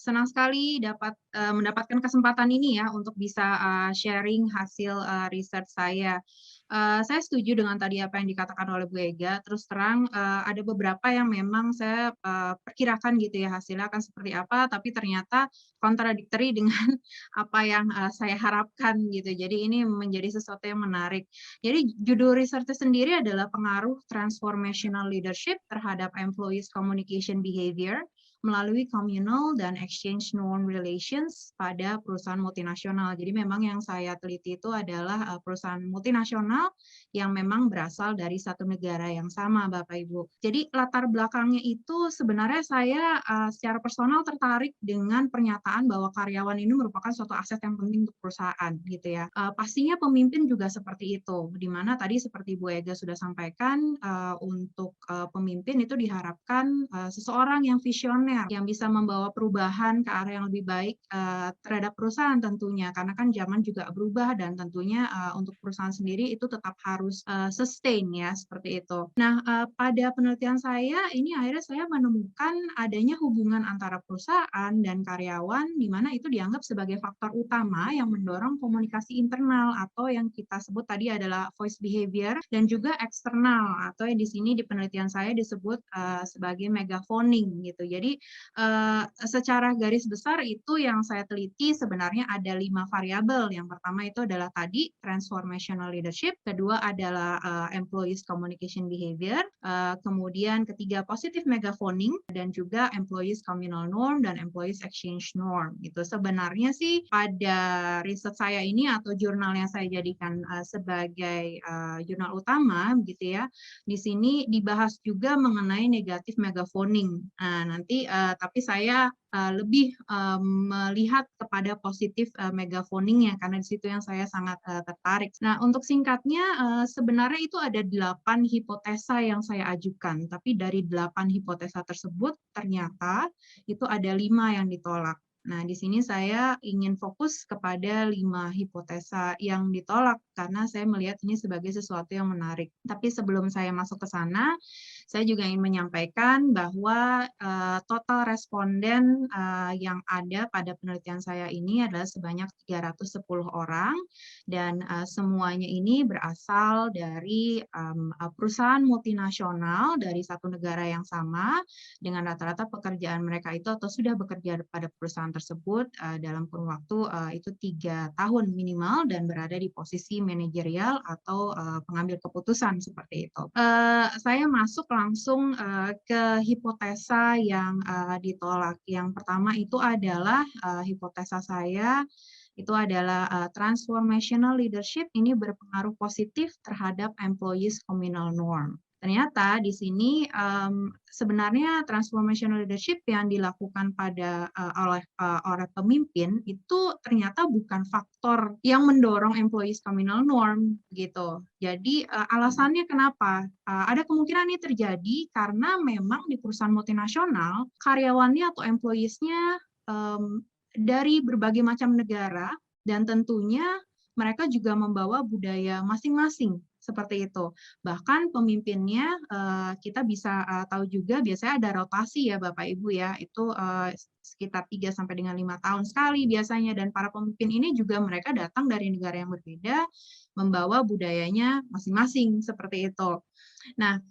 Senang sekali mendapatkan kesempatan ini ya untuk bisa, sharing hasil, riset saya. Saya setuju dengan tadi apa yang dikatakan oleh Bu Ega, terus terang, ada beberapa yang memang saya, perkirakan gitu ya hasilnya akan seperti apa, tapi ternyata contradictory dengan apa yang, saya harapkan gitu. Jadi ini menjadi sesuatu yang menarik. Jadi judul risetnya sendiri adalah pengaruh transformational leadership terhadap employees communication behavior melalui communal dan exchange norm relations pada perusahaan multinasional. Jadi memang yang saya teliti itu adalah, perusahaan multinasional yang memang berasal dari satu negara yang sama, Bapak Ibu. Jadi latar belakangnya itu sebenarnya saya, secara personal tertarik dengan pernyataan bahwa karyawan ini merupakan suatu aset yang penting untuk perusahaan, gitu ya. Pastinya pemimpin juga seperti itu, di mana tadi seperti Bu Ega sudah sampaikan, untuk, pemimpin itu diharapkan, seseorang yang visioner, yang bisa membawa perubahan ke arah yang lebih baik, terhadap perusahaan tentunya. Karena kan zaman juga berubah dan tentunya, untuk perusahaan sendiri itu tetap harus, sustain ya, seperti itu. Nah, pada penelitian saya, ini akhirnya saya menemukan adanya hubungan antara perusahaan dan karyawan, di mana itu dianggap sebagai faktor utama yang mendorong komunikasi internal atau yang kita sebut tadi adalah voice behavior dan juga eksternal atau yang di sini di penelitian saya disebut, sebagai megaphoning gitu. Jadi, secara garis besar itu yang saya teliti sebenarnya ada 5 variabel. Yang pertama itu adalah tadi transformational leadership, kedua adalah, employees communication behavior, kemudian ketiga positive megaphoning, dan juga employees communal norm dan employees exchange norm gitu. Sebenarnya sih pada riset saya ini atau jurnal yang saya jadikan, sebagai, jurnal utama gitu ya, di sini dibahas juga mengenai negatif megaphoning. Nah, nanti, tapi saya, lebih, melihat kepada positif, megaphoning-nya karena di situ yang saya sangat, tertarik. Nah, untuk singkatnya, sebenarnya itu ada 8 hipotesa yang saya ajukan, tapi dari 8 hipotesa tersebut ternyata itu ada 5 yang ditolak. Nah, di sini saya ingin fokus kepada 5 hipotesa yang ditolak karena saya melihat ini sebagai sesuatu yang menarik. Tapi sebelum saya masuk ke sana, saya juga ingin menyampaikan bahwa, total responden, yang ada pada penelitian saya ini adalah sebanyak 310 orang dan, semuanya ini berasal dari, perusahaan multinasional dari satu negara yang sama dengan rata-rata pekerjaan mereka itu atau sudah bekerja pada perusahaan tersebut, dalam kurun waktu, itu 3 tahun minimal dan berada di posisi manajerial atau, pengambil keputusan seperti itu. Saya masuk langsung, ke hipotesa yang, ditolak. Yang pertama itu adalah, hipotesa saya itu adalah, transformational leadership ini berpengaruh positif terhadap employees communal norm. Ternyata di sini, sebenarnya transformational leadership yang dilakukan oleh pemimpin itu ternyata bukan faktor yang mendorong employees communal norm gitu. Jadi, alasannya kenapa? Ada kemungkinan ini terjadi karena memang di perusahaan multinasional karyawannya atau employees-nya, dari berbagai macam negara dan tentunya mereka juga membawa budaya masing-masing, seperti itu. Bahkan pemimpinnya, kita bisa, tahu juga biasanya ada rotasi ya Bapak Ibu ya, itu, sekitar 3 sampai dengan 5 tahun sekali biasanya dan para pemimpin ini juga mereka datang dari negara yang berbeda, membawa budayanya masing-masing, seperti itu. Nah,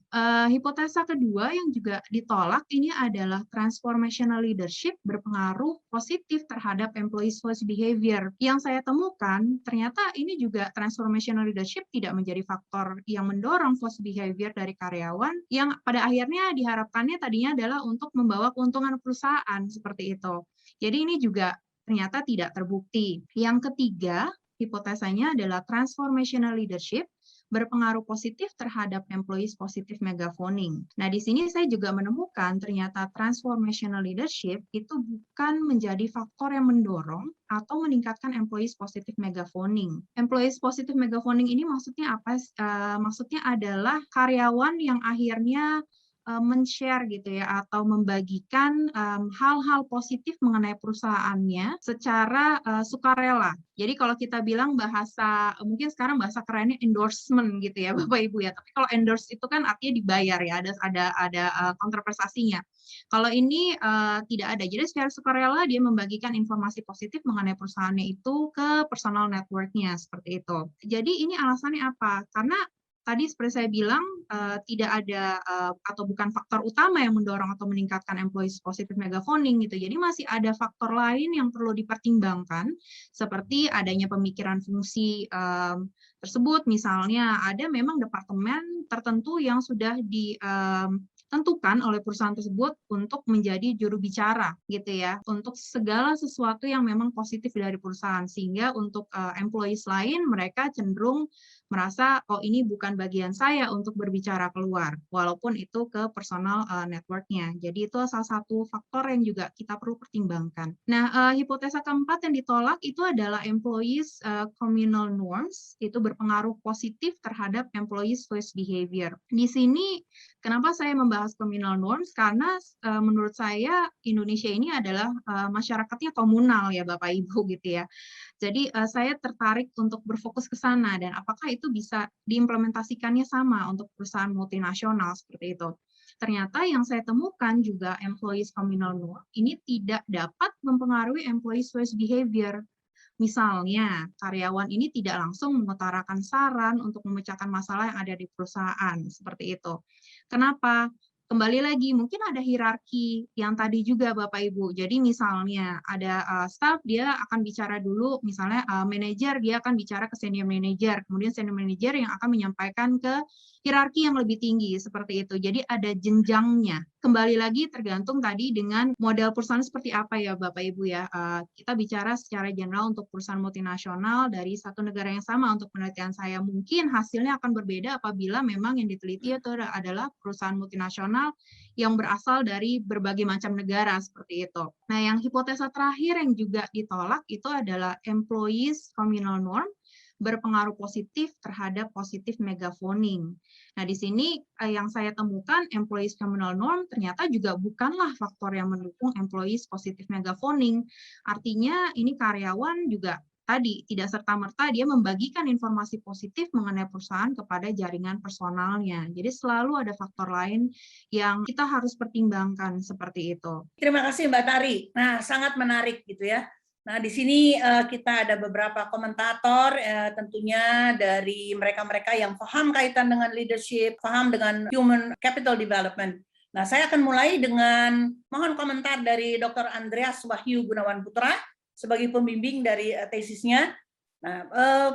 hipotesa kedua yang juga ditolak ini adalah transformational leadership berpengaruh positif terhadap employees first behavior. Yang saya temukan, ternyata ini juga transformational leadership tidak menjadi faktor yang mendorong first behavior dari karyawan yang pada akhirnya diharapkannya tadinya adalah untuk membawa keuntungan perusahaan, seperti itu. Jadi ini juga ternyata tidak terbukti. Yang ketiga, hipotesanya adalah transformational leadership berpengaruh positif terhadap employees positif megaphoning. Nah, di sini saya juga menemukan ternyata transformational leadership itu bukan menjadi faktor yang mendorong atau meningkatkan employees positif megaphoning. Employees positif megaphoning ini maksudnya apa? Maksudnya adalah karyawan yang akhirnya men-share gitu ya, atau membagikan hal-hal positif mengenai perusahaannya secara sukarela. Jadi kalau kita bilang bahasa, mungkin sekarang bahasa kerennya endorsement gitu ya Bapak Ibu ya. Tapi kalau endorse itu kan artinya dibayar ya, ada kontraprestasinya. Kalau ini tidak ada. Jadi secara sukarela dia membagikan informasi positif mengenai perusahaannya itu ke personal network-nya seperti itu. Jadi ini alasannya apa? Karena tadi seperti saya bilang tidak ada atau bukan faktor utama yang mendorong atau meningkatkan employees positive megaphoning gitu. Jadi masih ada faktor lain yang perlu dipertimbangkan seperti adanya pemikiran fungsi tersebut. Misalnya ada memang departemen tertentu yang sudah ditentukan oleh perusahaan tersebut untuk menjadi juru bicara gitu ya untuk segala sesuatu yang memang positif dari perusahaan, sehingga untuk employees lain mereka cenderung merasa oh ini bukan bagian saya untuk berbicara keluar, walaupun itu ke personal network-nya. Jadi itu salah satu faktor yang juga kita perlu pertimbangkan. Nah, hipotesa keempat yang ditolak itu adalah employees communal norms, itu berpengaruh positif terhadap employees first behavior. Di sini kenapa saya membahas communal norms? Karena menurut saya Indonesia ini adalah masyarakatnya komunal ya Bapak Ibu gitu ya. Jadi saya tertarik untuk berfokus ke sana dan apakah itu bisa diimplementasikannya sama untuk perusahaan multinasional seperti itu. Ternyata yang saya temukan juga employees communal norm ini tidak dapat mempengaruhi employees first behavior. Misalnya, karyawan ini tidak langsung mengutarakan saran untuk memecahkan masalah yang ada di perusahaan, seperti itu. Kenapa? Kembali lagi, mungkin ada hierarki yang tadi juga Bapak Ibu. Jadi misalnya ada staff, dia akan bicara dulu, misalnya manajer, dia akan bicara ke senior manager, kemudian senior manager yang akan menyampaikan ke hierarki yang lebih tinggi, seperti itu. Jadi ada jenjangnya. Kembali lagi tergantung tadi dengan model perusahaan seperti apa ya Bapak Ibu ya. Kita bicara secara general untuk perusahaan multinasional dari satu negara yang sama untuk penelitian saya. Mungkin hasilnya akan berbeda apabila memang yang diteliti itu adalah perusahaan multinasional yang berasal dari berbagai macam negara seperti itu. Nah, yang hipotesa terakhir yang juga ditolak itu adalah employees communal norm berpengaruh positif terhadap positif megaphoning. Nah, di sini yang saya temukan employees communal norm ternyata juga bukanlah faktor yang mendukung employees positif megaphoning. Artinya ini karyawan juga tadi tidak serta-merta dia membagikan informasi positif mengenai perusahaan kepada jaringan personalnya. Jadi selalu ada faktor lain yang kita harus pertimbangkan seperti itu. Terima kasih Mbak Tari. Nah, sangat menarik gitu ya. Nah, di sini kita ada beberapa komentator, tentunya dari mereka-mereka yang paham kaitan dengan leadership, paham dengan human capital development. Nah, saya akan mulai dengan mohon komentar dari Dr. Andreas Wahyu Gunawan Putra sebagai pembimbing dari tesisnya. Nah,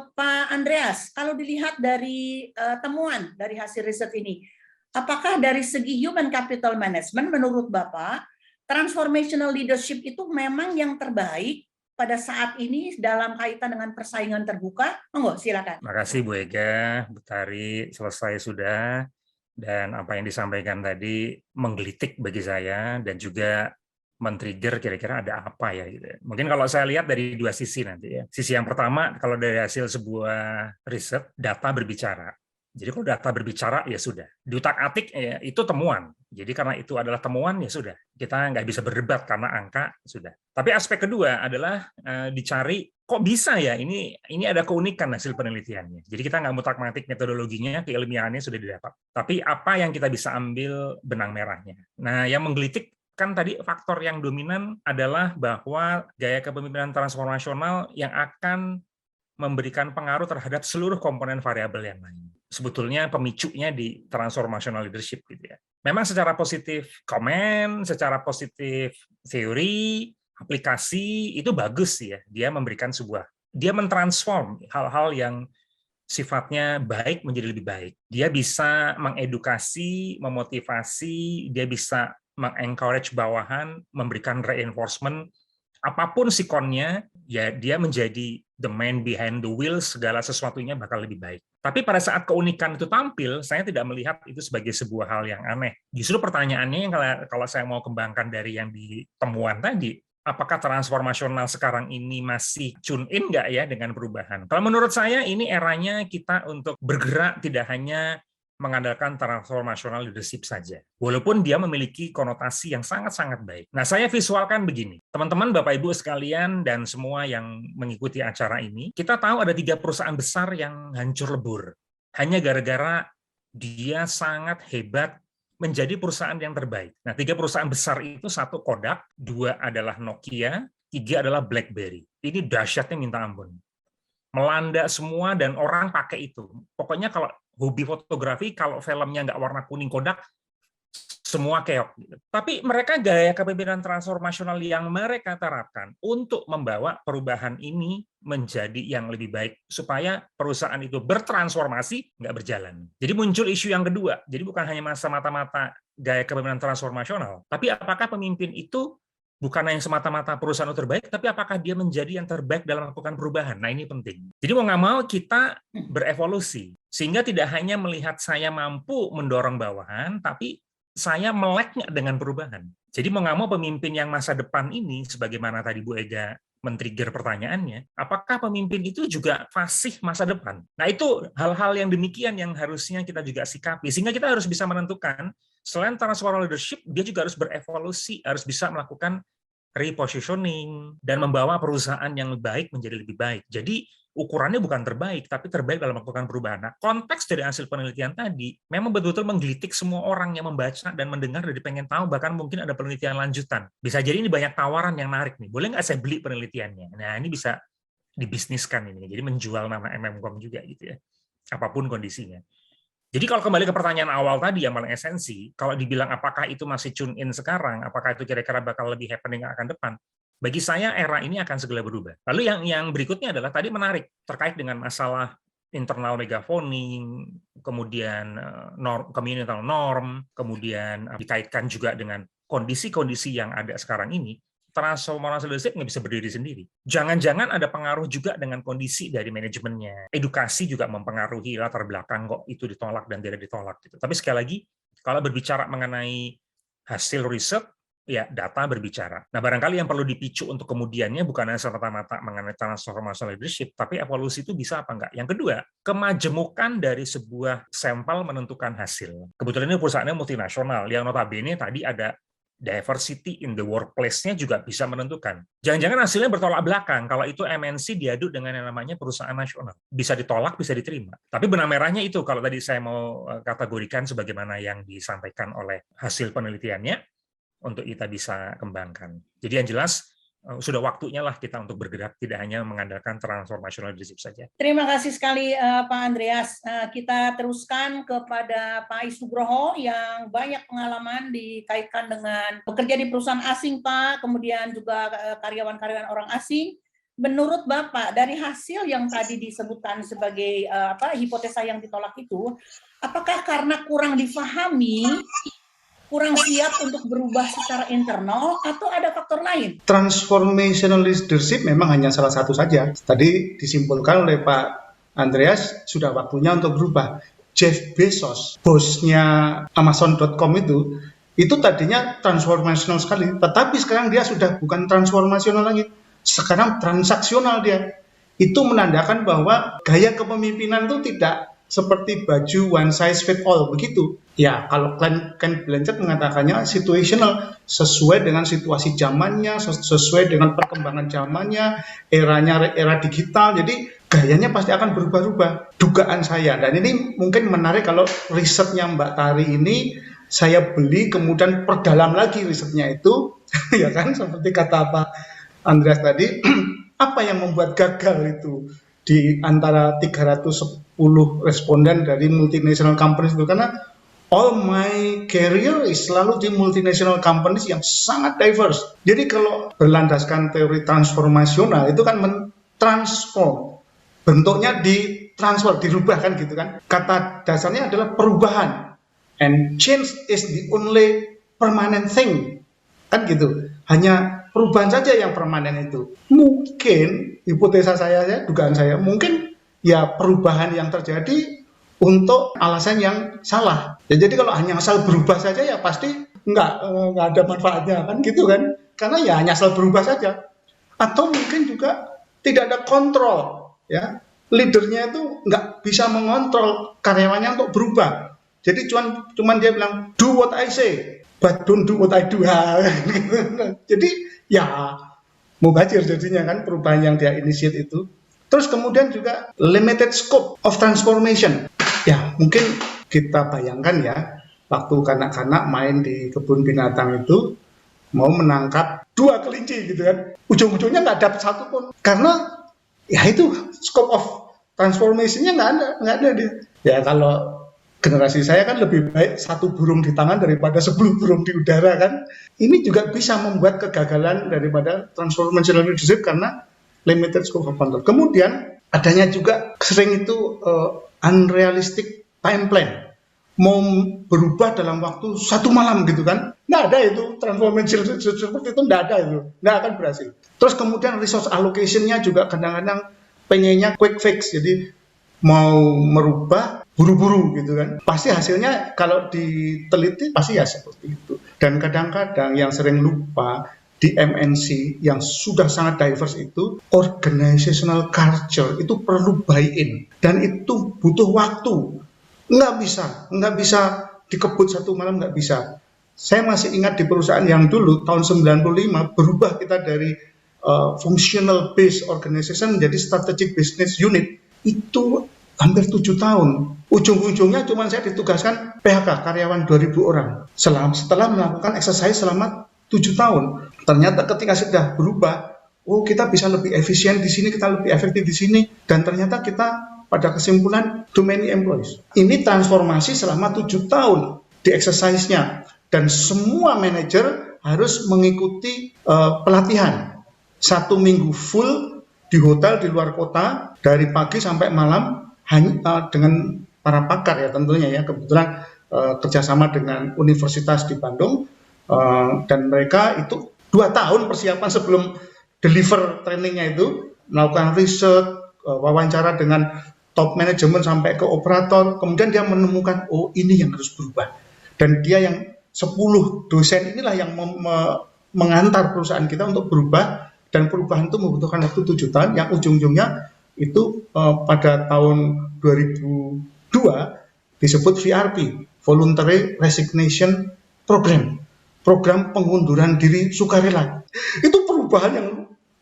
Pak Andreas, kalau dilihat dari temuan dari hasil riset ini, apakah dari segi human capital management menurut Bapak, transformational leadership itu memang yang terbaik pada saat ini dalam kaitan dengan persaingan terbuka? Monggo, silakan. Terima kasih Bu Ega, Bu Tari, selesai sudah. Dan apa yang disampaikan tadi menggelitik bagi saya dan juga men-trigger kira-kira ada apa ya gitu. Mungkin kalau saya lihat dari dua sisi nanti ya. Sisi yang pertama, kalau dari hasil sebuah riset, data berbicara. Jadi kalau data berbicara ya sudah. Diutak-atik ya, itu temuan. Jadi karena itu adalah temuan ya sudah. Kita nggak bisa berdebat karena angka sudah. Tapi aspek kedua adalah dicari kok bisa ya ini ada keunikan hasil penelitiannya. Jadi kita nggak mutak-matik metodologinya, keilmiahannya sudah didapat. Tapi apa yang kita bisa ambil benang merahnya. Nah, yang menggelitik kan tadi faktor yang dominan adalah bahwa gaya kepemimpinan transformasional yang akan memberikan pengaruh terhadap seluruh komponen variabel yang lain. Sebetulnya pemicunya di transformational leadership gitu ya. Memang secara positif komen, secara positif teori, aplikasi itu bagus sih ya. Dia memberikan dia mentransform hal-hal yang sifatnya baik menjadi lebih baik. Dia bisa mengedukasi, memotivasi, dia bisa mengencourage bawahan, memberikan reinforcement, apapun sikonnya, ya dia menjadi the man behind the wheel, segala sesuatunya bakal lebih baik. Tapi pada saat keunikan itu tampil, saya tidak melihat itu sebagai sebuah hal yang aneh. Justru pertanyaannya kalau saya mau kembangkan dari yang di temuan tadi, apakah transformasional sekarang ini masih tune in nggak ya dengan perubahan? Kalau menurut saya ini eranya kita untuk bergerak tidak hanya mengandalkan transformational leadership saja. Walaupun dia memiliki konotasi yang sangat-sangat baik. Nah, saya visualkan begini. Teman-teman, Bapak Ibu sekalian, dan semua yang mengikuti acara ini, kita tahu ada 3 perusahaan besar yang hancur lebur. Hanya gara-gara dia sangat hebat menjadi perusahaan yang terbaik. Nah, 3 perusahaan besar itu, 1 Kodak, 2 adalah Nokia, 3 adalah BlackBerry. Ini dahsyatnya minta ampun. Melanda semua dan orang pakai itu. Pokoknya kalau hobi fotografi, kalau filmnya nggak warna kuning Kodak, semua keok. Tapi mereka gaya kepemimpinan transformasional yang mereka terapkan untuk membawa perubahan ini menjadi yang lebih baik, supaya perusahaan itu bertransformasi, nggak berjalan. Jadi muncul isu yang kedua. Jadi bukan hanya mata-mata gaya kepemimpinan transformasional, tapi apakah pemimpin itu bukan yang semata-mata perusahaan itu terbaik, tapi apakah dia menjadi yang terbaik dalam melakukan perubahan. Nah, ini penting. Jadi mau nggak mau kita berevolusi, sehingga tidak hanya melihat saya mampu mendorong bawahan, tapi saya melek nggak dengan perubahan. Jadi mau nggak mau pemimpin yang masa depan ini, sebagaimana tadi Bu Ega men-trigger pertanyaannya, apakah pemimpin itu juga fasih masa depan? Nah, itu hal-hal yang demikian yang harusnya kita juga sikapi, sehingga kita harus bisa menentukan, selain transformational leadership, dia juga harus berevolusi, harus bisa melakukan repositioning, dan membawa perusahaan yang baik menjadi lebih baik. Jadi, ukurannya bukan terbaik, tapi terbaik dalam melakukan perubahan. Nah, konteks dari hasil penelitian tadi, memang betul-betul menggelitik semua orang yang membaca dan mendengar dan pengen tahu, bahkan mungkin ada penelitian lanjutan. Bisa jadi ini banyak tawaran yang menarik nih. Boleh nggak saya beli penelitiannya? Nah, ini bisa dibisniskan ini. Jadi menjual nama MMCOM juga gitu ya. Apapun kondisinya. Jadi kalau kembali ke pertanyaan awal tadi yang paling esensi, kalau dibilang apakah itu masih tune in sekarang, apakah itu kira-kira bakal lebih happening akan depan, bagi saya era ini akan segera berubah. Lalu yang berikutnya adalah tadi menarik, terkait dengan masalah internal megaphoning, kemudian communal norm, kemudian dikaitkan juga dengan kondisi-kondisi yang ada sekarang ini. Transformational leadership nggak bisa berdiri sendiri. Jangan-jangan ada pengaruh juga dengan kondisi dari manajemennya. Edukasi juga mempengaruhi latar belakang kok itu ditolak dan tidak ditolak. Gitu. Tapi sekali lagi, kalau berbicara mengenai hasil riset, ya data berbicara. Nah, barangkali yang perlu dipicu untuk kemudiannya bukan hanya semata-mata mengenai transformational leadership, tapi evolusi itu bisa apa enggak. Yang kedua, kemajemukan dari sebuah sampel menentukan hasil. Kebetulan ini perusahaannya multinasional, yang notabene tadi ada diversity in the workplace-nya juga bisa menentukan. Jangan-jangan hasilnya bertolak belakang. Kalau itu MNC diaduk dengan yang namanya perusahaan nasional. Bisa ditolak, bisa diterima. Tapi benang merahnya itu, kalau tadi saya mau kategorikan sebagaimana yang disampaikan oleh hasil penelitiannya, untuk kita bisa kembangkan. Jadi yang jelas, sudah waktunya lah kita untuk bergerak, tidak hanya mengandalkan transformational leadership saja. Terima kasih sekali Pak Andreas. Kita teruskan kepada Pak Isugroho yang banyak pengalaman dikaitkan dengan bekerja di perusahaan asing, Pak, kemudian juga karyawan-karyawan orang asing. Menurut Bapak, dari hasil yang tadi disebutkan sebagai hipotesa yang ditolak itu, apakah karena kurang difahami, kurang siap untuk berubah secara internal, atau ada faktor lain? Transformational leadership memang hanya salah satu saja. Tadi disimpulkan oleh Pak Andreas, sudah waktunya untuk berubah. Jeff Bezos, bosnya Amazon.com itu tadinya transformational sekali, tetapi sekarang dia sudah bukan transformational lagi. Sekarang transaksional dia. Itu menandakan bahwa gaya kepemimpinan itu tidak seperti baju one size fit all, begitu. Ya, kalau Ken Blanchard mengatakannya situational, sesuai dengan situasi zamannya, sesuai dengan perkembangan zamannya, era digital, jadi gayanya pasti akan berubah-ubah. Dugaan saya, dan ini mungkin menarik kalau risetnya Mbak Tari ini, saya beli kemudian perdalam lagi risetnya itu, ya kan, seperti kata Pak Andreas tadi, apa yang membuat gagal itu di antara 310 responden dari multinational companies itu, karena all my career is selalu di multinational companies yang sangat diverse. Jadi kalau berlandaskan teori transformasional itu kan mentransform, bentuknya ditransfer, dirubah kan gitu kan. Kata dasarnya adalah perubahan, and change is the only permanent thing, kan gitu. Hanya perubahan saja yang permanen itu. Mungkin hipotesa saya, dugaan saya, mungkin ya perubahan yang terjadi untuk alasan yang salah. Ya, jadi kalau hanya asal berubah saja ya pasti nggak ada manfaatnya kan gitu kan. Karena ya hanya asal berubah saja. Atau mungkin juga tidak ada kontrol, ya. Leadernya itu nggak bisa mengontrol karyawannya untuk berubah. Jadi cuman dia bilang do what I say, but don't do what I do. Jadi ya mubazir jadinya kan perubahan yang dia initiate itu. Terus kemudian juga limited scope of transformation. Ya mungkin kita bayangkan ya, waktu kanak-kanak main di kebun binatang itu mau menangkap 2 kelinci gitu kan, ujung-ujungnya nggak dapat satu pun, karena ya itu scope of transformation-nya nggak ada dia. Ya kalau generasi saya kan lebih baik 1 burung di tangan daripada 10 burung di udara kan. Ini juga bisa membuat kegagalan daripada transformational leadership karena limited scope of control. Kemudian adanya juga sering itu unrealistic time plan. Mau berubah dalam waktu 1 malam gitu kan, nggak ada itu transformation seperti itu, nggak ada itu, nggak akan berhasil. Terus kemudian resource allocation-nya juga kadang-kadang pengennya quick fix, jadi mau merubah buru-buru gitu kan, pasti hasilnya kalau diteliti pasti ya seperti itu. Dan kadang-kadang yang sering lupa di MNC yang sudah sangat diverse itu, organizational culture itu perlu buy-in, dan itu butuh waktu. Nggak bisa dikebut 1 malam, nggak bisa. Saya masih ingat di perusahaan yang dulu tahun 95 berubah kita dari functional based organization menjadi strategic business unit, itu hampir 7 tahun. Ujung-ujungnya cuma saya ditugaskan PHK karyawan 2.000 orang setelah melakukan exercise selama 7 tahun. Ternyata ketika sudah berubah, oh kita bisa lebih efisien di sini, kita lebih efektif di sini, dan ternyata kita pada kesimpulan too many employees. Ini transformasi selama 7 tahun di exercise-nya, dan semua manajer harus mengikuti pelatihan 1 minggu full di hotel di luar kota dari pagi sampai malam, hanya dengan para pakar ya tentunya ya, kebetulan kerjasama dengan Universitas di Bandung, dan mereka itu 2 tahun persiapan sebelum deliver trainingnya itu, melakukan riset, wawancara dengan top manajemen sampai ke operator, kemudian dia menemukan, oh ini yang harus berubah. Dan dia yang 10 dosen inilah yang mengantar perusahaan kita untuk berubah, dan perubahan itu membutuhkan waktu 7 tahun, yang ujung-ujungnya itu pada tahun 2002 disebut VRP, Voluntary Resignation Program, program pengunduran diri sukarela. Itu perubahan yang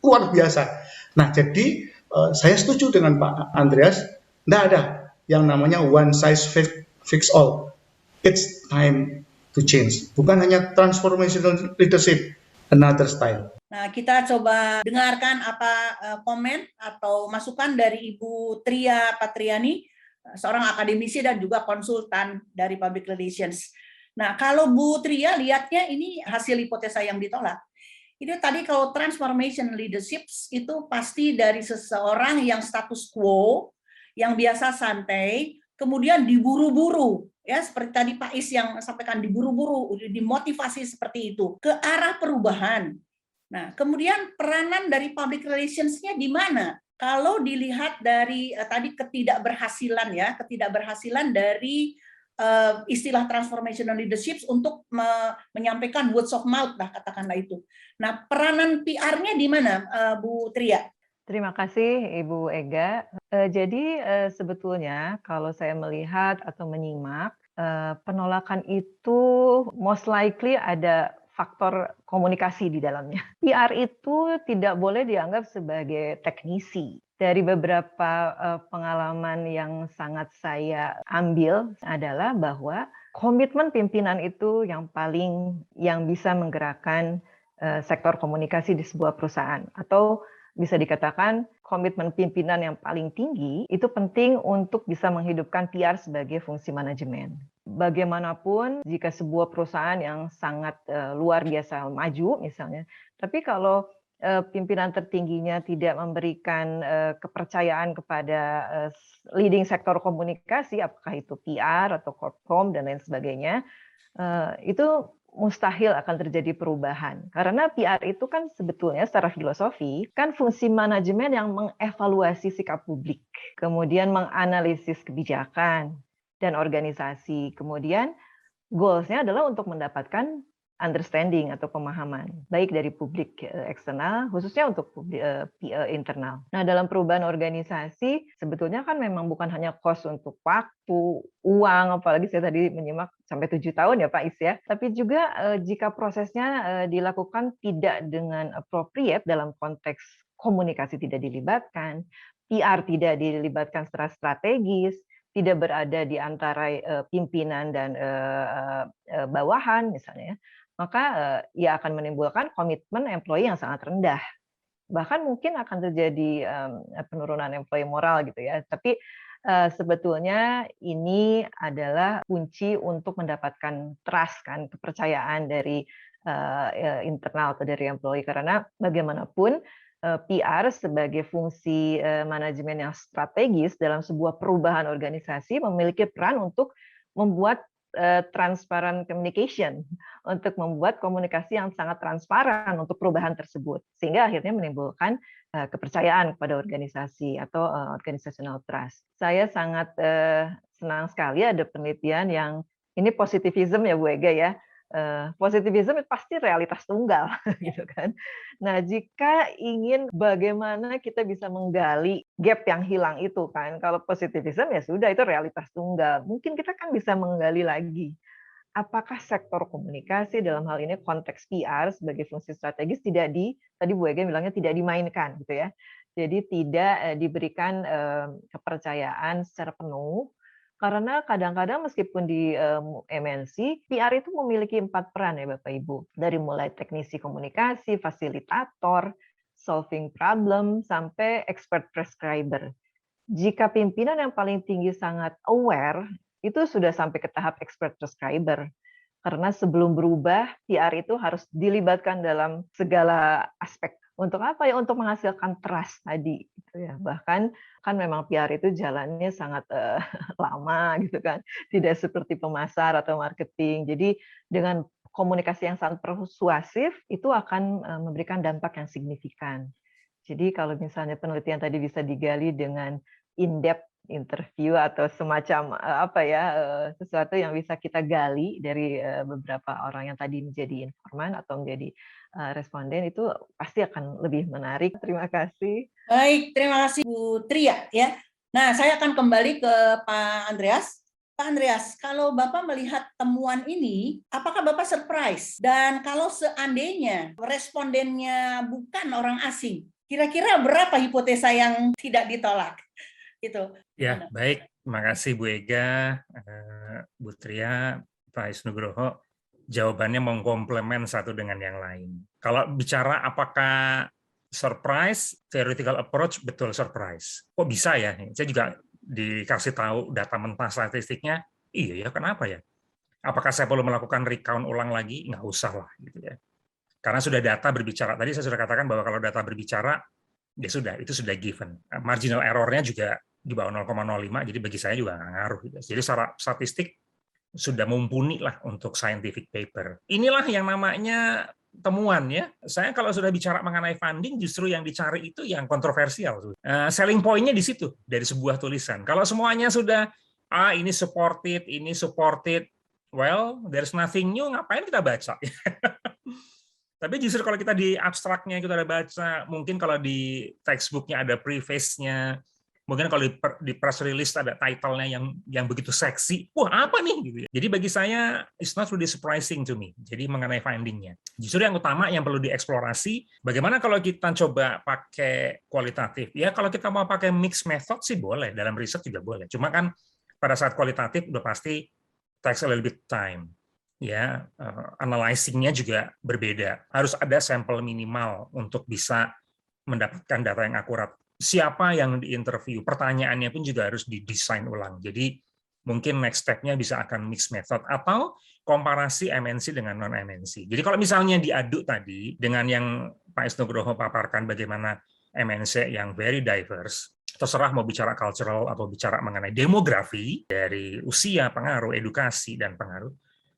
luar biasa. Nah jadi saya setuju dengan Pak Andreas, tidak ada yang namanya one size fits all. It's time to change. Bukan hanya transformational leadership, another style. Nah, kita coba dengarkan apa komen atau masukan dari Ibu Tria Patriani, seorang akademisi dan juga konsultan dari Public Relations. Nah, kalau Bu Tria lihatnya ini hasil hipotesa yang ditolak. Itu tadi kalau transformation leadership itu pasti dari seseorang yang status quo, yang biasa santai, kemudian diburu-buru, ya seperti tadi Pak Is yang sampaikan, diburu-buru, dimotivasi seperti itu ke arah perubahan. Nah, kemudian peranan dari public relations-nya di mana? Kalau dilihat dari tadi ketidakberhasilan dari istilah transformational leadership untuk menyampaikan words of mouth lah, katakanlah itu. Nah, peranan PR-nya di mana, Bu Tria? Terima kasih Ibu Ega. Jadi sebetulnya kalau saya melihat atau menyimak, penolakan itu most likely ada faktor komunikasi di dalamnya. PR itu tidak boleh dianggap sebagai teknisi. Dari beberapa pengalaman yang sangat saya ambil adalah bahwa komitmen pimpinan itu yang bisa menggerakkan sektor komunikasi di sebuah perusahaan, atau bisa dikatakan komitmen pimpinan yang paling tinggi itu penting untuk bisa menghidupkan PR sebagai fungsi manajemen. Bagaimanapun jika sebuah perusahaan yang sangat luar biasa maju misalnya, tapi kalau pimpinan tertingginya tidak memberikan kepercayaan kepada leading sektor komunikasi, apakah itu PR atau corpcom dan lain sebagainya, itu mustahil akan terjadi perubahan. Karena PR itu kan sebetulnya secara filosofi kan fungsi manajemen yang mengevaluasi sikap publik, kemudian menganalisis kebijakan dan organisasi, kemudian goals-nya adalah untuk mendapatkan understanding atau pemahaman, baik dari publik eksternal, khususnya untuk publik internal. Nah, dalam perubahan organisasi, sebetulnya kan memang bukan hanya cost untuk waktu, uang, apalagi saya tadi menyimak sampai 7 tahun ya Pak Is ya, tapi juga jika prosesnya dilakukan tidak dengan appropriate dalam konteks komunikasi tidak dilibatkan, PR tidak dilibatkan secara strategis, tidak berada di antara pimpinan dan bawahan misalnya, maka ia akan menimbulkan komitmen employee yang sangat rendah. Bahkan mungkin akan terjadi penurunan employee moral gitu ya. Tapi sebetulnya ini adalah kunci untuk mendapatkan trust kan, kepercayaan dari internal atau dari employee, karena bagaimanapun PR sebagai fungsi manajemen yang strategis dalam sebuah perubahan organisasi memiliki peran untuk membuat transparent communication, untuk membuat komunikasi yang sangat transparan untuk perubahan tersebut, sehingga akhirnya menimbulkan kepercayaan kepada organisasi atau organizational trust. Saya sangat senang sekali ada penelitian yang ini positivism ya Bu Ega ya. Positivism pasti realitas tunggal gitu kan. Nah, jika ingin bagaimana kita bisa menggali gap yang hilang itu kan, kalau positivism ya sudah itu realitas tunggal. Mungkin kita kan bisa menggali lagi apakah sektor komunikasi dalam hal ini konteks PR sebagai fungsi strategis tadi Bu Ega bilangnya tidak dimainkan gitu ya. Jadi tidak diberikan kepercayaan secara penuh. Karena kadang-kadang meskipun di MNC, PR itu memiliki 4 peran ya Bapak Ibu. Dari mulai teknisi komunikasi, fasilitator, solving problem, sampai expert prescriber. Jika pimpinan yang paling tinggi sangat aware, itu sudah sampai ke tahap expert prescriber. Karena sebelum berubah, PR itu harus dilibatkan dalam segala aspek. Untuk apa ya? Untuk menghasilkan trust tadi, gitu ya. Bahkan kan memang PR itu jalannya sangat lama, gitu kan. Tidak seperti pemasar atau marketing. Jadi dengan komunikasi yang sangat persuasif itu akan memberikan dampak yang signifikan. Jadi kalau misalnya penelitian tadi bisa digali dengan in-depth interview atau semacam sesuatu yang bisa kita gali dari beberapa orang yang tadi menjadi informan atau menjadi responden, itu pasti akan lebih menarik. Terima kasih. Baik, terima kasih Bu Tria ya. Nah, saya akan kembali ke Pak Andreas. Pak Andreas, kalau Bapak melihat temuan ini, apakah Bapak surprise? Dan kalau seandainya respondennya bukan orang asing, kira-kira berapa hipotesa yang tidak ditolak? Gitu. Ya, baik. Terima kasih Bu Ega, Bu Tria, Pak Isnugroho. Jawabannya mengkomplement satu dengan yang lain. Kalau bicara apakah surprise, theoretical approach, betul surprise. Kok bisa ya? Saya juga dikasih tahu data mentah statistiknya, iya ya, kenapa ya? Apakah saya perlu melakukan recount ulang lagi? Nggak usah lah. Gitu ya. Karena sudah data berbicara. Tadi saya sudah katakan bahwa kalau data berbicara, ya sudah, itu sudah given. Marginal error-nya juga di bawah 0,05, jadi bagi saya juga nggak ngaruh. Gitu. Jadi secara statistik, sudah mumpuni lah untuk scientific paper. Inilah yang namanya temuan ya. Saya kalau sudah bicara mengenai funding, justru yang dicari itu yang kontroversial. Selling point-nya di situ dari sebuah tulisan. Kalau semuanya sudah ini supported, well, there's nothing new, ngapain kita baca? Tapi justru kalau kita di abstraknya kita ada baca, mungkin kalau di textbook-nya ada preface-nya, mungkin kalau di press release ada title-nya yang begitu seksi, wah apa nih? Gitu ya. Jadi bagi saya, it's not really surprising to me. Jadi mengenai finding-nya. Justru yang utama yang perlu dieksplorasi, bagaimana kalau kita coba pakai kualitatif? Ya kalau kita mau pakai mixed method sih boleh, dalam riset juga boleh. Cuma kan pada saat kualitatif udah pasti takes a little bit time. Ya, analyzing-nya juga berbeda. Harus ada sampel minimal untuk bisa mendapatkan data yang akurat. Siapa yang diinterview, pertanyaannya pun juga harus didesain ulang. Jadi mungkin next step-nya bisa akan mixed method atau komparasi MNC dengan non-MNC. Jadi kalau misalnya diaduk tadi dengan yang Pak Isnugroho paparkan bagaimana MNC yang very diverse, terserah mau bicara cultural atau bicara mengenai demografi dari usia, pengaruh, edukasi, dan pengaruh,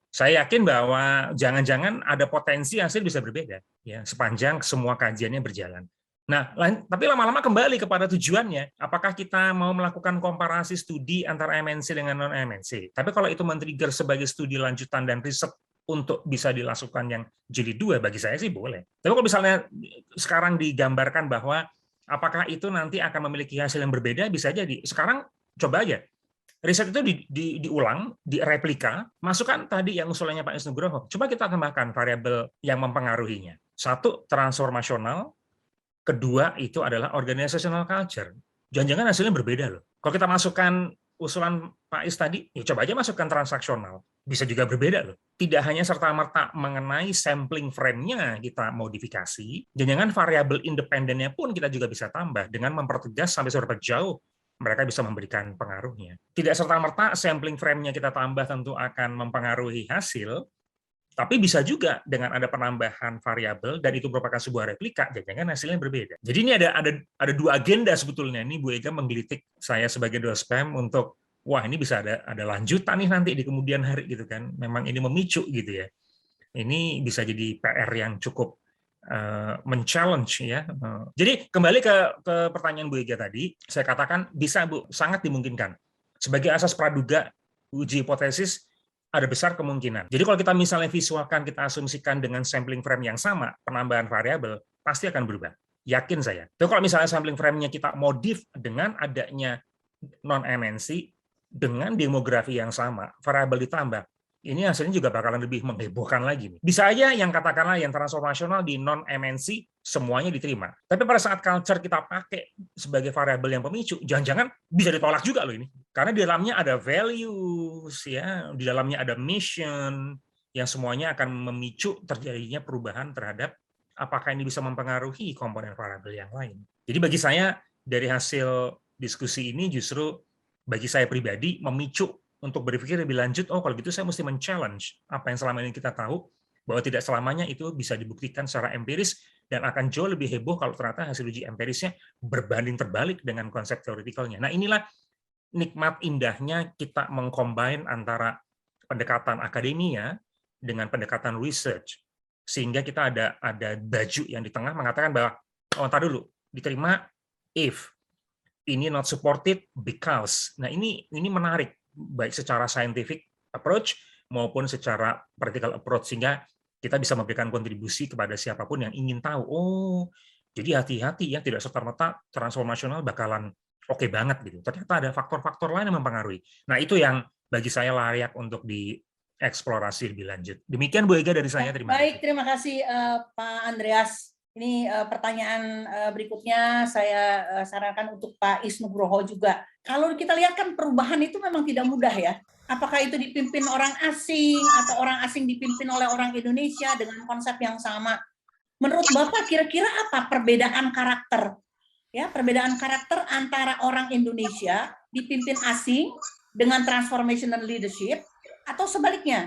saya yakin bahwa jangan-jangan ada potensi hasil bisa berbeda ya sepanjang semua kajiannya berjalan. Nah, tapi lama-lama kembali kepada tujuannya. Apakah kita mau melakukan komparasi studi antara MNC dengan non-MNC? Tapi kalau itu men-trigger sebagai studi lanjutan dan riset untuk bisa dilakukan yang jilid 2, bagi saya sih boleh. Tapi kalau misalnya sekarang digambarkan bahwa apakah itu nanti akan memiliki hasil yang berbeda, bisa jadi. Sekarang coba aja. Riset itu diulang, direplika, masukkan tadi yang usulannya Pak Nugroho. Coba kita tambahkan variabel yang mempengaruhinya. 1, transformasional. Kedua, itu adalah organizational culture. Jangan-jangan hasilnya berbeda loh. Kalau kita masukkan usulan Pak Is tadi, ya coba aja masukkan transaksional. Bisa juga berbeda loh. Tidak hanya serta-merta mengenai sampling frame-nya kita modifikasi, jangan-jangan variabel independennya pun kita juga bisa tambah dengan mempertegas sampai seberapa jauh mereka bisa memberikan pengaruhnya. Tidak serta-merta sampling frame-nya kita tambah tentu akan mempengaruhi hasil, tapi bisa juga dengan ada penambahan variabel dan itu merupakan sebuah replika, jangan-jangan hasilnya berbeda. Jadi ini ada 2 agenda sebetulnya. Ini Bu Ega menggelitik saya sebagai dospem untuk wah ini bisa ada lanjutan nih nanti di kemudian hari gitu kan. Memang ini memicu gitu ya. Ini bisa jadi PR yang cukup men-challenge ya. Jadi kembali ke pertanyaan Bu Ega tadi, saya katakan bisa Bu, sangat dimungkinkan. Sebagai asas praduga uji hipotesis ada besar kemungkinan. Jadi kalau kita misalnya visualkan, kita asumsikan dengan sampling frame yang sama, penambahan variabel pasti akan berubah. Yakin saya. Tapi kalau misalnya sampling frame-nya kita modif dengan adanya non-MNC, dengan demografi yang sama, variabel ditambah, ini hasilnya juga bakalan lebih menghebohkan lagi. Bisa aja yang katakanlah yang transformasional di non-MNC semuanya diterima. Tapi pada saat culture kita pakai sebagai variabel yang pemicu, jangan-jangan bisa ditolak juga loh ini. Karena di dalamnya ada values, ya, di dalamnya ada mission, yang semuanya akan memicu terjadinya perubahan terhadap apakah ini bisa mempengaruhi komponen variabel yang lain. Jadi bagi saya, dari hasil diskusi ini justru bagi saya pribadi memicu untuk berpikir lebih lanjut, oh kalau gitu saya mesti men-challenge apa yang selama ini kita tahu, bahwa tidak selamanya itu bisa dibuktikan secara empiris, dan akan jauh lebih heboh kalau ternyata hasil uji empirisnya berbanding terbalik dengan konsep teoretikalnya. Nah inilah nikmat indahnya kita mengcombine antara pendekatan akademia dengan pendekatan research, sehingga kita ada baju yang di tengah mengatakan bahwa, oh ntar dulu, diterima if, ini not supported because. Nah ini menarik, baik secara scientific approach maupun secara practical approach, sehingga kita bisa memberikan kontribusi kepada siapapun yang ingin tahu, oh jadi hati-hati ya, tidak serta-merta transformasional bakalan oke banget gitu. Ternyata ada faktor-faktor lain yang mempengaruhi. Nah itu yang bagi saya layak untuk dieksplorasi lebih lanjut. Demikian Bu Ega dari saya, terima kasih. Baik, terima kasih Pak Andreas. Ini pertanyaan berikutnya saya sarankan untuk Pak Is Nugroho juga. Kalau kita lihat kan perubahan itu memang tidak mudah ya. Apakah itu dipimpin orang asing atau orang asing dipimpin oleh orang Indonesia dengan konsep yang sama? Menurut Bapak kira-kira apa perbedaan karakter? Ya, perbedaan karakter antara orang Indonesia dipimpin asing dengan transformational leadership atau sebaliknya?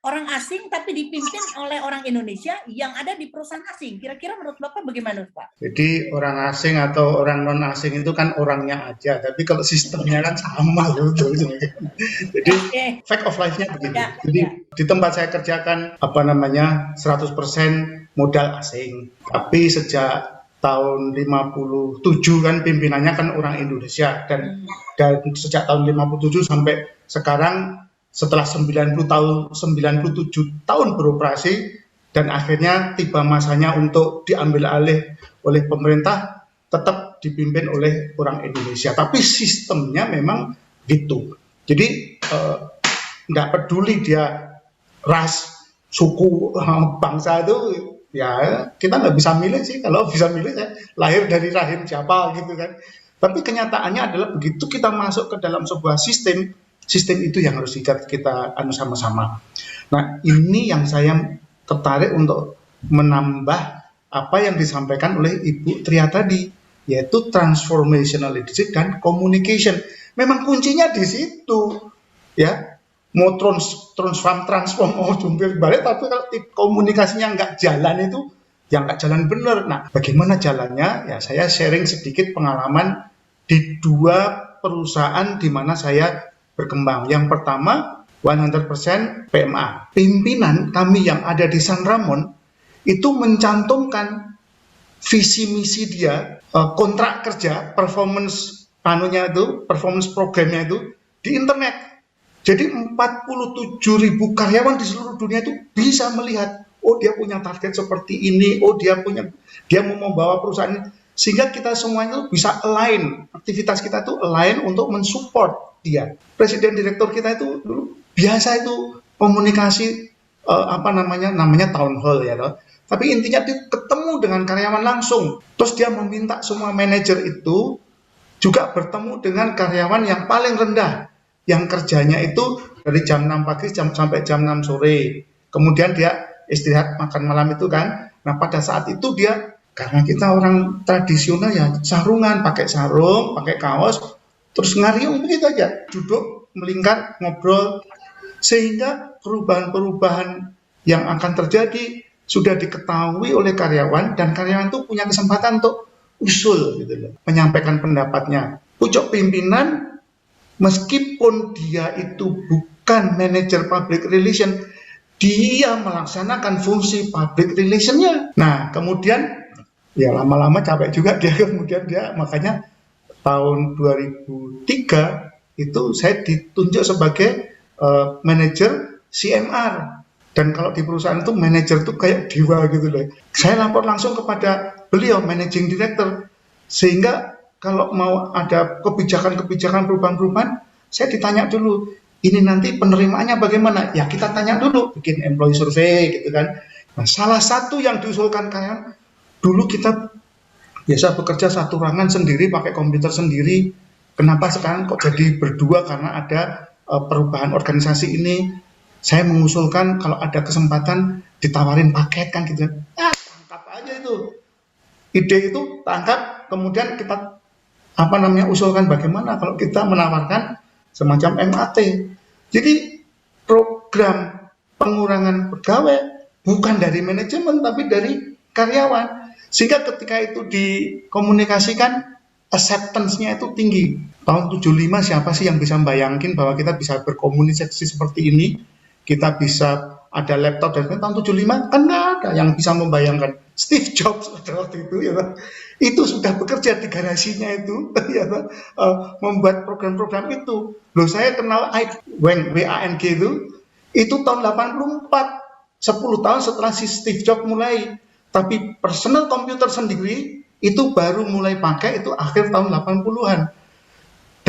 Orang asing tapi dipimpin oleh orang Indonesia yang ada di perusahaan asing. Kira-kira menurut Bapak bagaimana, Pak? Jadi orang asing atau orang non asing itu kan orangnya aja, tapi kalau sistemnya kan sama loh. Jadi fact of life-nya begitu. Ya, jadi ya. di tempat saya kerjakan 100% modal asing. Tapi sejak tahun 57 kan pimpinannya kan orang Indonesia, dan sejak tahun 57 sampai sekarang setelah 97 tahun beroperasi dan akhirnya tiba masanya untuk diambil alih oleh pemerintah, tetap dipimpin oleh orang Indonesia. Tapi sistemnya memang gitu. Jadi nggak peduli dia ras, suku, bangsa itu, ya kita nggak bisa milih sih. Kalau bisa milih saya lahir dari rahim siapa gitu kan. Tapi kenyataannya adalah begitu kita masuk ke dalam sebuah sistem itu yang harus kita sama-sama. Nah, ini yang saya tertarik untuk menambah apa yang disampaikan oleh Ibu Tria tadi, yaitu transformational leadership dan communication. Memang kuncinya di situ, ya. Mau transform, mau jungkir balik, tapi kalau komunikasinya nggak jalan itu, ya nggak jalan benar. Nah, bagaimana jalannya? Ya, saya sharing sedikit pengalaman di 2 perusahaan di mana saya berkembang. Yang pertama, 100% PMA. Pimpinan kami yang ada di San Ramon itu mencantumkan visi misi dia, kontrak kerja, performance programnya itu di internet. Jadi 47.000 karyawan di seluruh dunia itu bisa melihat, oh dia punya target seperti ini, oh dia mau membawa perusahaan ini. Sehingga kita semuanya bisa align, aktivitas kita itu align untuk mensupport dia. Presiden direktur kita itu dulu biasa itu komunikasi namanya town hall ya toh. Tapi intinya dia ketemu dengan karyawan langsung. Terus dia meminta semua manajer itu juga bertemu dengan karyawan yang paling rendah, yang kerjanya itu dari jam 6 pagi sampai jam 6 sore. Kemudian dia istirahat makan malam itu kan. Nah pada saat itu dia, karena kita orang tradisional ya sarungan, pakai sarung, pakai kaos, terus ngariung begitu aja, duduk, melingkar, ngobrol, sehingga perubahan-perubahan yang akan terjadi sudah diketahui oleh karyawan, dan karyawan itu punya kesempatan untuk usul gitu loh, menyampaikan pendapatnya. Pucuk pimpinan meskipun dia itu bukan manajer public relation, dia melaksanakan fungsi public relationnya. Nah kemudian ya lama-lama capek juga dia, kemudian dia makanya tahun 2003 itu saya ditunjuk sebagai manajer CMR. Dan kalau di perusahaan itu manajer itu kayak dewa gitu loh. Saya lapor langsung kepada beliau, managing director. Sehingga kalau mau ada kebijakan-kebijakan perubahan-perubahan, saya ditanya dulu, ini nanti penerimaannya bagaimana? Ya kita tanya dulu, bikin employee survey gitu kan. Nah, salah satu yang diusulkan kayak dulu kita biasa bekerja satu ruangan sendiri, pakai komputer sendiri. Kenapa sekarang kok jadi berdua? Karena ada perubahan organisasi ini. Saya mengusulkan kalau ada kesempatan ditawarin paket kan gitu. Tangkap aja itu. Ide itu tangkap, kemudian kita usulkan bagaimana kalau kita menawarkan semacam MAT. Jadi program pengurangan pegawai bukan dari manajemen tapi dari karyawan. Sehingga ketika itu dikomunikasikan, acceptance-nya itu tinggi. Tahun 75 siapa sih yang bisa membayangkan bahwa kita bisa berkomunikasi seperti ini? Kita bisa ada laptop dan tahun 75 kan nggak ada yang bisa membayangkan. Steve Jobs waktu itu ya, itu sudah bekerja di garasinya itu ya, membuat program-program itu. Loh saya kenal Wang itu tahun 84, 10 tahun setelah si Steve Jobs mulai. Tapi personal komputer sendiri itu baru mulai pakai itu akhir tahun 80-an.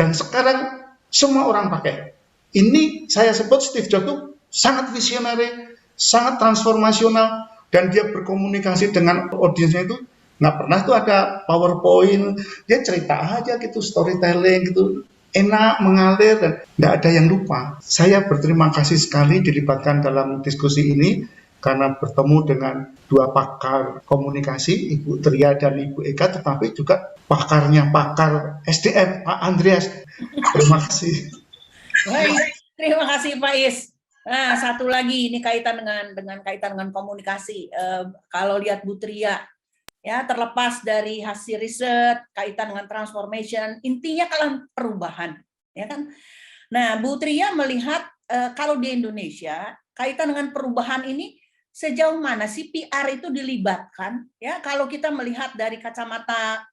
Dan sekarang semua orang pakai. Ini saya sebut Steve Jobs itu sangat visionary, sangat transformasional, dan dia berkomunikasi dengan audiensnya itu nggak pernah tuh ada PowerPoint, dia cerita aja gitu, storytelling gitu, enak, mengalir, dan nggak ada yang lupa. Saya berterima kasih sekali dilibatkan dalam diskusi ini, karena bertemu dengan dua pakar komunikasi, Ibu Tria dan Ibu Eka, tetapi juga pakar SDM, Pak Andreas. Terima kasih. Baik, terima kasih Pak Is. Nah, satu lagi ini kaitan dengan komunikasi. Kalau lihat Bu Tria, ya terlepas dari hasil riset kaitan dengan transformation, intinya kan perubahan, ya kan? Nah, Bu Tria melihat kalau di Indonesia kaitan dengan perubahan ini sejauh mana sih PR itu dilibatkan? Ya, kalau kita melihat dari kacamata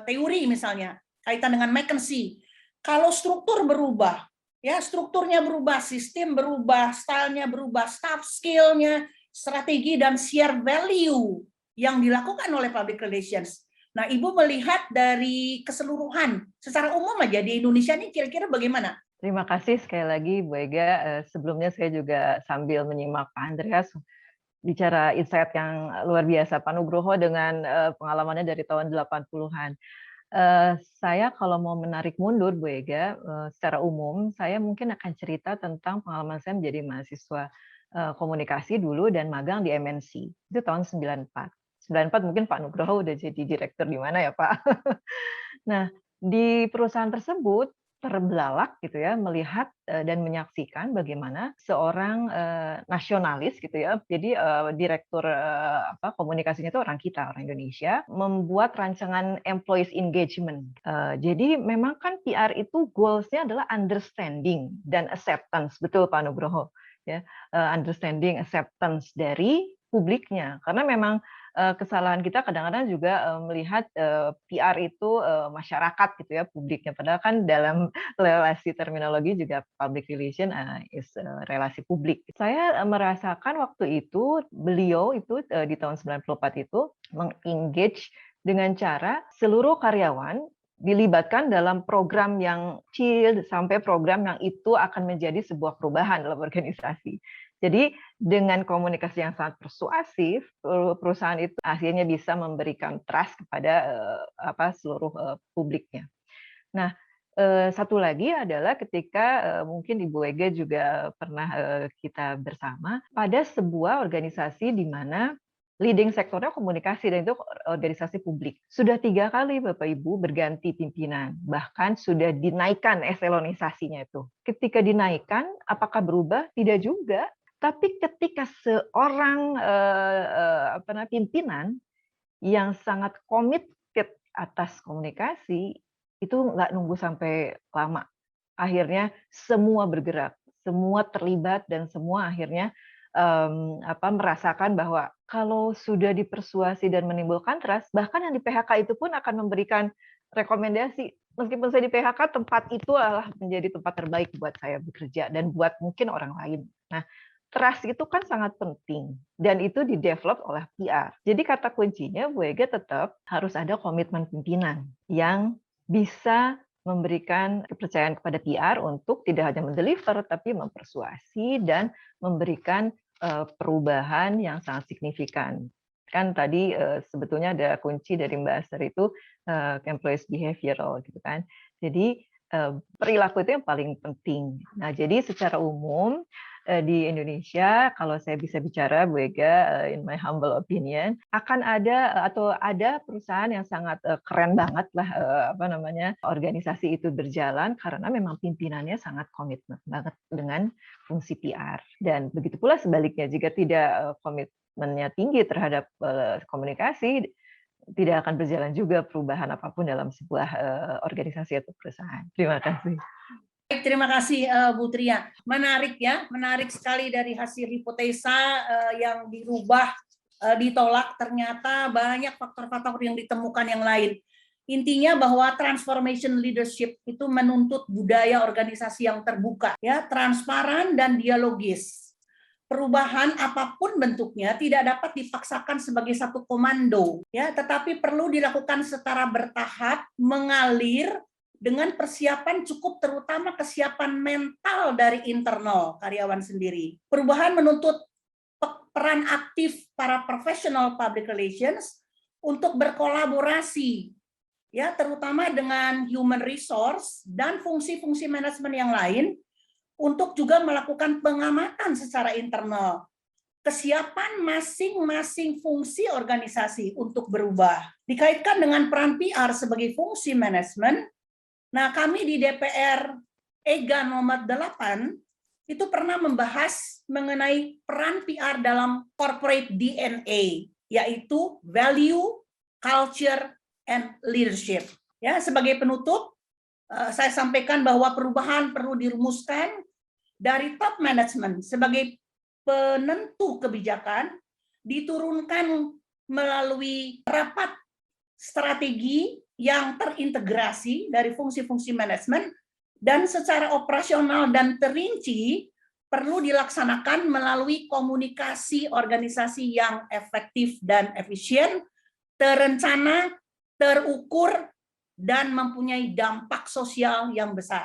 teori misalnya kaitan dengan McKinsey, kalau struktur berubah. Ya, strukturnya berubah, sistem berubah, stylenya berubah, staff skill-nya, strategi dan share value yang dilakukan oleh public relations. Nah, Ibu melihat dari keseluruhan, secara umum aja di Indonesia ini kira-kira bagaimana? Terima kasih sekali lagi Bu Ega. Sebelumnya saya juga sambil menyimak Pak Andreas bicara insight yang luar biasa, Pak Nugroho dengan pengalamannya dari tahun 80-an. Saya kalau mau menarik mundur Bu Ega, secara umum saya mungkin akan cerita tentang pengalaman saya menjadi mahasiswa komunikasi dulu dan magang di MNC. Itu tahun 94. 94 mungkin Pak Nugroho udah jadi direktur di mana ya Pak. Nah, di perusahaan tersebut terbelalak gitu ya melihat dan menyaksikan bagaimana seorang nasionalis gitu ya, jadi direktur komunikasinya itu orang kita, orang Indonesia, membuat rancangan employees engagement. Jadi memang kan PR itu goals-nya adalah understanding dan acceptance, betul Pak Nugroho ya, understanding acceptance dari publiknya, karena memang kesalahan kita kadang-kadang juga melihat PR itu masyarakat gitu ya, publiknya. Padahal kan dalam relasi terminologi juga public relation is relasi publik. Saya merasakan waktu itu beliau itu di tahun 94 itu mengengage dengan cara seluruh karyawan dilibatkan dalam program yang kecil sampai program yang itu akan menjadi sebuah perubahan dalam organisasi. Jadi dengan komunikasi yang sangat persuasif, perusahaan itu akhirnya bisa memberikan trust kepada seluruh publiknya. Nah, satu lagi adalah ketika mungkin Ibu Ega juga pernah kita bersama pada sebuah organisasi di mana leading sektornya komunikasi, dan itu organisasi publik. Sudah 3 kali Bapak Ibu berganti pimpinan, bahkan sudah dinaikkan eselonisasinya itu. Ketika dinaikkan, apakah berubah? Tidak juga. Tapi ketika seorang pimpinan yang sangat committed atas komunikasi, itu nggak nunggu sampai lama. Akhirnya semua bergerak, semua terlibat, dan semua akhirnya merasakan bahwa kalau sudah dipersuasi dan menimbulkan trust, bahkan yang di PHK itu pun akan memberikan rekomendasi. Meskipun saya di PHK, tempat itu adalah menjadi tempat terbaik buat saya bekerja dan buat mungkin orang lain. Nah, trust itu kan sangat penting, dan itu di-develop oleh PR. Jadi kata kuncinya, Bu Ega tetap harus ada komitmen pimpinan yang bisa memberikan kepercayaan kepada PR untuk tidak hanya mendeliver, tapi mempersuasi dan memberikan perubahan yang sangat signifikan. Kan tadi sebetulnya ada kunci dari Mbak Aster itu employees behavioral gitu kan. Jadi perilaku itu yang paling penting. Nah, jadi secara umum di Indonesia, kalau saya bisa bicara, Bu Ega, in my humble opinion, akan ada atau ada perusahaan yang sangat keren banget lah, organisasi itu berjalan karena memang pimpinannya sangat komitmen banget dengan fungsi PR. Dan begitu pula sebaliknya, jika tidak komitmennya tinggi terhadap komunikasi, tidak akan berjalan juga perubahan apapun dalam sebuah organisasi atau perusahaan. Terima kasih. Baik, terima kasih Bu Tria. Menarik ya, menarik sekali dari hasil hipotesa yang dirubah, ditolak, ternyata banyak faktor-faktor yang ditemukan yang lain. Intinya bahwa transformation leadership itu menuntut budaya organisasi yang terbuka, ya, transparan dan dialogis. Perubahan apapun bentuknya tidak dapat dipaksakan sebagai satu komando, ya, tetapi perlu dilakukan secara bertahap, mengalir, dengan persiapan cukup, terutama kesiapan mental dari internal karyawan sendiri. Perubahan menuntut peran aktif para profesional public relations untuk berkolaborasi, ya, terutama dengan human resource dan fungsi-fungsi manajemen yang lain, untuk juga melakukan pengamatan secara internal kesiapan masing-masing fungsi organisasi untuk berubah. Dikaitkan dengan peran PR sebagai fungsi manajemen. Nah, kami di DPR EGA nomor 8 itu pernah membahas mengenai peran PR dalam corporate DNA, yaitu value, culture, and leadership. Ya, sebagai penutup, saya sampaikan bahwa perubahan perlu dirumuskan dari top management sebagai penentu kebijakan, diturunkan melalui rapat strategi yang terintegrasi dari fungsi-fungsi manajemen, dan secara operasional dan terinci perlu dilaksanakan melalui komunikasi organisasi yang efektif dan efisien, terencana, terukur, dan mempunyai dampak sosial yang besar.